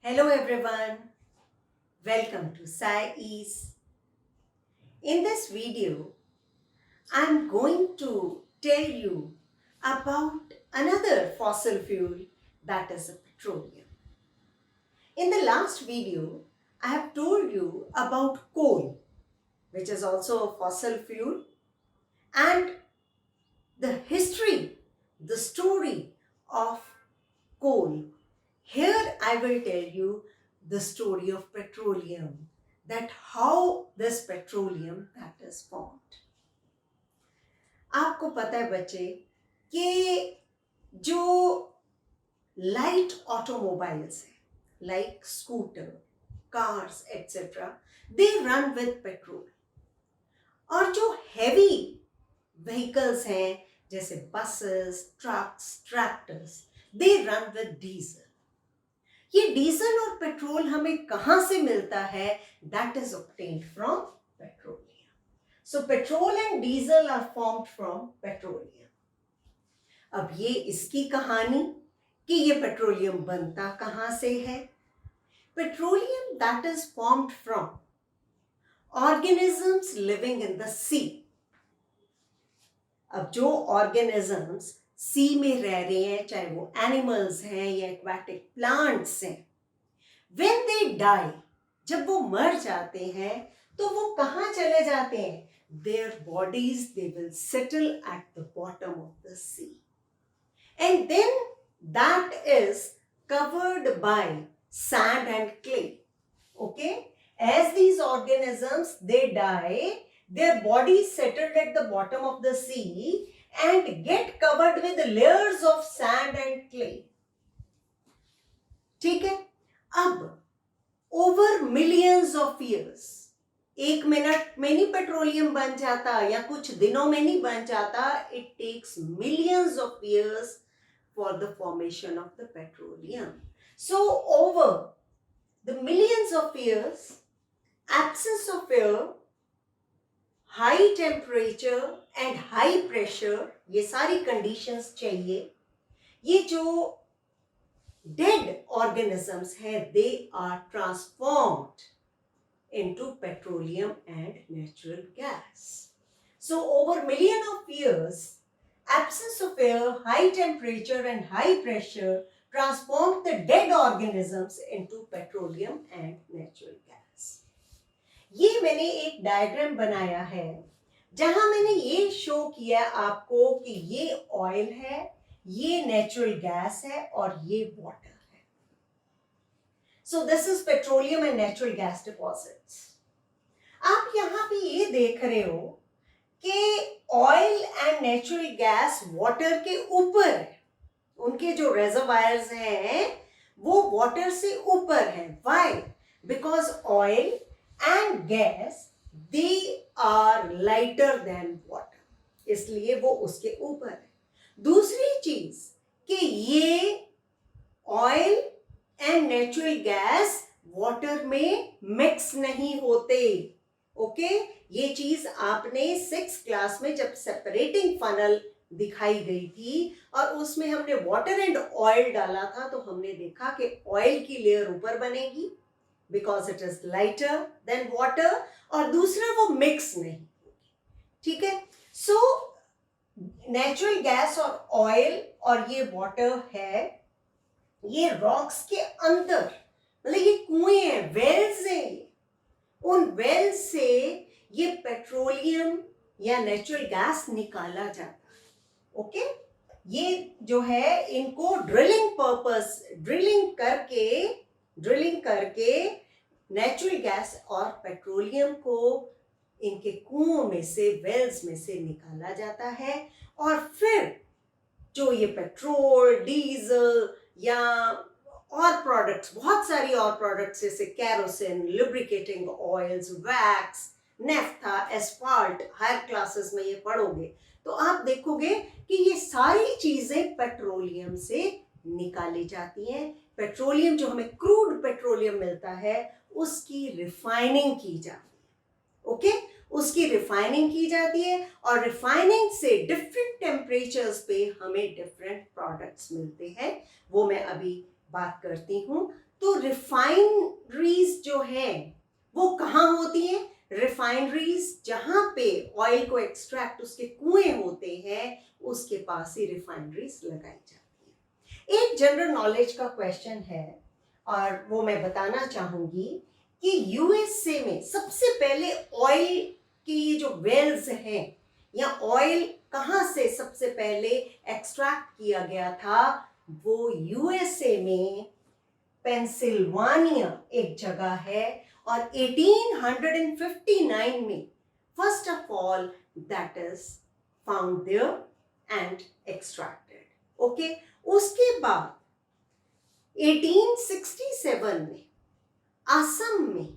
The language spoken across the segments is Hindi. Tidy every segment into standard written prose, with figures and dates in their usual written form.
Hello everyone, welcome to Sai Ease. In this video, I'm going to tell you about another fossil fuel, that is petroleum. In the last video, I have told you about coal, which is also a fossil fuel, and the history, the story of coal. Here I will tell you the story of petroleum, that how this petroleum that is formed. आपको पता है बच्चे कि जो लाइट ऑटोमोबाइल्स हैं, like scooter, cars etcetera, they run with petrol, और जो हैवी व्हीकल्स हैं जैसे buses, trucks, tractors, they run with diesel. ये डीजल और पेट्रोल हमें कहां से मिलता है? That is obtained from petroleum. So petrol and diesel are formed from petroleum. अब ये इसकी कहानी कि ये पेट्रोलियम बनता कहां से है. Petroleum that is formed from organisms living in the sea. अब जो ऑर्गेनिजम्स सी में रह रहे हैं, चाहे वो एनिमल्स हैं या एक्वाटिक प्लांट्स हैं, व्हेन दे डाई, जब वो मर जाते हैं तो वो कहाँ चले जाते हैं? Their bodies, they will settle at the bottom of the sea, and then that is covered by sand and clay. Okay, as these organisms they die, their bodies settled at the bottom of the sea and get covered with layers of sand and clay. ठीक है. अब ओवर मिलियंस ऑफ ईयर्स, एक मिनट में नहीं पेट्रोलियम बन जाता या कुछ दिनों में नहीं बन जाता. It takes millions of years for the formation of the petroleum. So over the millions of years, absence of air, high temperature and high pressure, ये सारी कंडीशंस चाहिए. ये जो डेड ऑर्गेनिजम्स हैं, they are transformed into petroleum and natural gas. So over million of years, absence of air, high temperature and high pressure transformed the dead organisms into petroleum and natural gas. ये मैंने एक डायग्राम बनाया है जहां मैंने ये शो किया आपको कि ये ऑयल है, ये नेचुरल गैस है और ये वाटर है. So this is petroleum and natural gas deposits. आप यहाँ पे ये देख रहे हो कि oil and natural gas water के ऊपर है. उनके जो रेजर्वायर्स हैं वो वाटर से ऊपर हैं. Why? Because oil and gas they are lighter than water. इसलिए वो उसके ऊपर है. दूसरी चीज कि ये oil and natural gas water में मिक्स नहीं होते. ओके, ये चीज आपने 6th क्लास में जब सेपरेटिंग फनल दिखाई गई थी और उसमें हमने वाटर एंड ऑयल डाला था तो हमने देखा कि ऑयल की लेयर ऊपर बनेगी because it is lighter than water, और दूसरा वो मिक्स नहीं होगी. ठीक है. सो नेचुरल गैस और ऑयल और ये वाटर है, ये रॉक्स के अंदर, मतलब ये कुएं हैं, वेल्स हैं. उन वेल्स से ये पेट्रोलियम या नेचुरल गैस निकाला जाता है. ओके, ये जो है इनको ड्रिलिंग करके नेचुरल गैस और पेट्रोलियम को इनके कुओं में से, वेल्स में से निकाला जाता है. और फिर जो ये पेट्रोल, डीजल या और प्रोडक्ट्स, बहुत सारी और प्रोडक्ट्स जैसे kerosene, lubricating oils, wax, naphtha, asphalt, higher classes में ये पढ़ोगे तो आप देखोगे कि ये सारी चीजें पेट्रोलियम से निकाली जाती हैं. पेट्रोलियम जो हमें क्रूड पेट्रोलियम मिलता है उसकी रिफाइनिंग की जाती है. ओके, उसकी रिफाइनिंग की जाती है और रिफाइनिंग से डिफरेंट टेम्परेचर्स पे हमें डिफरेंट प्रोडक्ट्स मिलते हैं. वो मैं अभी बात करती हूँ. तो रिफाइनरीज जो है वो कहाँ होती हैं? रिफाइनरीज जहाँ पे ऑयल को एक्सट्रैक्ट उसके कुएं होते हैं उसके पास ही रिफाइनरीज लगाई जाती है। एक जनरल नॉलेज का क्वेश्चन है और वो मैं बताना चाहूंगी कि यूएसए में सबसे पहले ऑयल के ये जो वेल्स हैं या ऑयल कहाँ से सबसे पहले एक्सट्रैक्ट किया गया था, वो यूएसए में पेंसिल्वानिया एक जगह है और 1859 में first of all that is found there and extracted. Okay, उसके बाद 1867 में असम में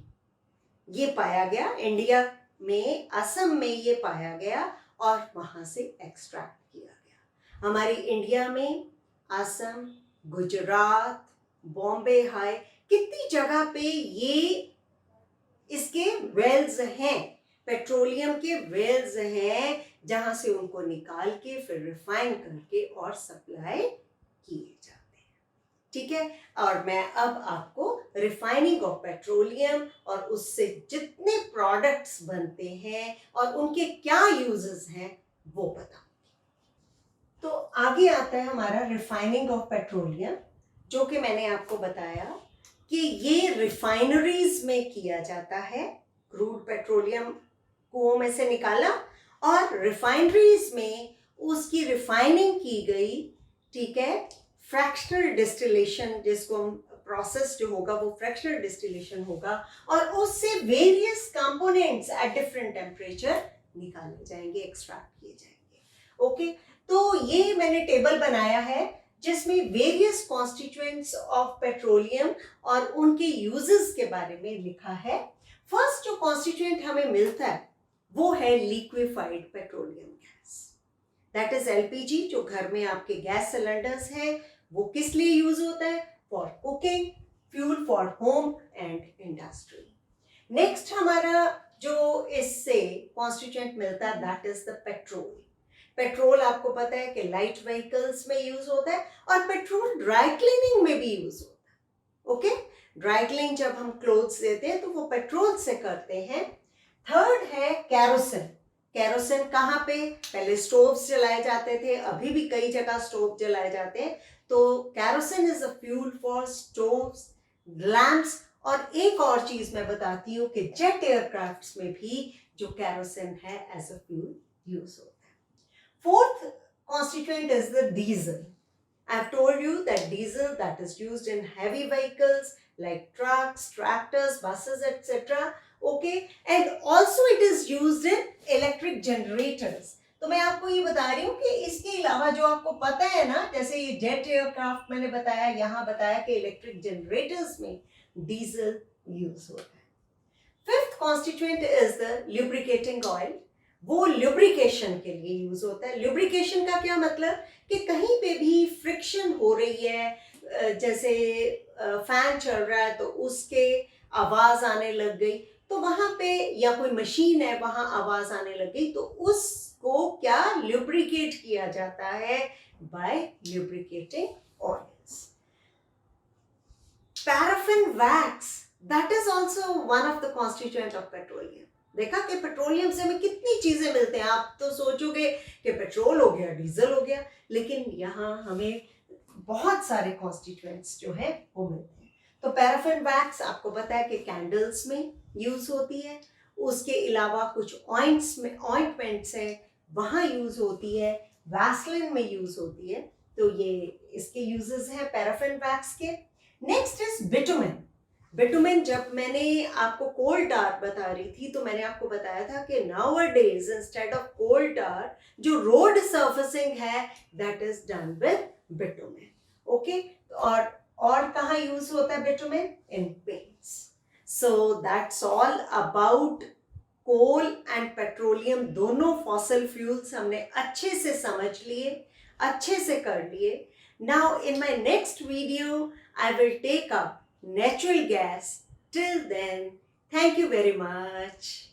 ये पाया गया, इंडिया में असम में ये पाया गया और वहां से एक्सट्रैक्ट किया गया। हमारी इंडिया में असम, गुजरात, बॉम्बे हाई, कितनी जगह पे ये इसके वेल्स हैं, पेट्रोलियम के वेल्स हैं, जहां से उनको निकाल के फिर रिफाइन करके और सप्लाई किए जाते हैं। ठीक है, और मैं अब आपको रिफाइनिंग ऑफ पेट्रोलियम और उससे जितने प्रोडक्ट्स बनते हैं और उनके क्या यूजेस हैं वो बताऊंगी। तो आगे आता है हमारा रिफाइनिंग ऑफ पेट्रोलियम, जो कि मैंने आपको बताया कि ये रिफाइनरीज में किया जाता है। क्रूड पेट्रोलियम कुओं में से निकाला और रिफाइनरीज में उसकी रिफाइनिंग की गई। ठीक है, फ्रैक्शनल डिस्टिलेशन, जिसको हम प्रोसेस जो होगा वो फ्रैक्शनल डिस्टिलेशन होगा और उससे various components at different temperature निकाले जाएंगे, एक्सट्रैक्ट किए जाएंगे। ओके, तो ये मैंने टेबल बनाया है जिसमें वेरियस कॉन्स्टिट्यूएंट्स ऑफ पेट्रोलियम और उनके यूजेस के बारे में लिखा है। फर्स्ट जो कॉन्स्टिट्यूएंट हमें मिलता है वो है liquefied petroleum gas, that is LPG. जो घर में आपके गैस सिलेंडर्स हैं वो किस लिए यूज होता है? For cooking, fuel for home and industry. Next हमारा जो इससे कॉन्स्टिट्यूएंट मिलता है that is the petrol. Petrol आपको पता है कि लाइट व्हीकल्स में यूज होता है और पेट्रोल ड्राई क्लीनिंग में भी यूज होता है। ओके, ड्राई क्लीन जब हम क्लोथ्स देते हैं तो वो पेट्रोल से करते हैं। थर्ड है कैरोसिन। कैरोसिन कहाँ पे? पहले स्टोव्स जलाए जाते थे, अभी भी कई जगह स्टोव जलाए जाते हैं। तो kerosene is a fuel for stoves, lamps, और एक और चीज मैं बताती हूँ कि जेट एयरक्राफ्ट्स में भी जो कैरोसिन है एज अ फ्यूल यूज होता है। Fourth constituent is the diesel. I've told you that diesel that is used in heavy vehicles like trucks, tractors, buses, etc. Okay, and also it is used in electric generators. तो मैं आपको ये बता रही हूँ कि इसके अलावा जो आपको पता है ना, जैसे ये जेट एयरक्राफ्ट मैंने बताया, यहाँ बताया कि इलेक्ट्रिक जनरेटर्स में डीजल यूज होता है। Fifth constituent is the lubricating oil. वो लुब्रिकेशन के लिए यूज होता है। लुब्रिकेशन का क्या मतलब कि कहीं पे भी फ्रिक्शन हो रही है, जैसे फैन चल रहा है तो उसके आवाज आने लग गई, तो वहां पे, या कोई मशीन है वहां आवाज आने लग गई, तो उसको क्या लुब्रिकेट किया जाता है? By lubricating oils. Paraffin wax, that is also one of the constituent of petroleum. देखा कि पेट्रोलियम से हमें कितनी चीजें मिलते हैं। आप तो सोचोगे कि पेट्रोल हो गया, डीजल हो गया, लेकिन यहाँ हमें बहुत सारे कॉन्स्टिट्यूएंट्स जो है वो मिलते हैं। तो पैराफिन वैक्स आपको पता है कि कैंडल्स में यूज होती है, उसके अलावा कुछ ऑइंटमेंट्स है वहाँ यूज होती है, वैसलिन में यूज होती है। तो ये इसके यूजेस हैं पैराफिन वैक्स के। Next is bitumen. बिटुमेन, जब मैंने आपको कोल टार बता रही थी तो मैंने आपको बताया था कि nowadays instead of coal tar जो रोड सर्फेसिंग है that is done with bitumen. Okay, और कहाँ यूज होता है bitumen? In paints. So that's all about coal and petroleum. दोनों फॉसिल फ्यूल्स हमने अच्छे से समझ लिए, अच्छे से कर लिए। Now in my next video I will take up natural gas. Till then, thank you very much.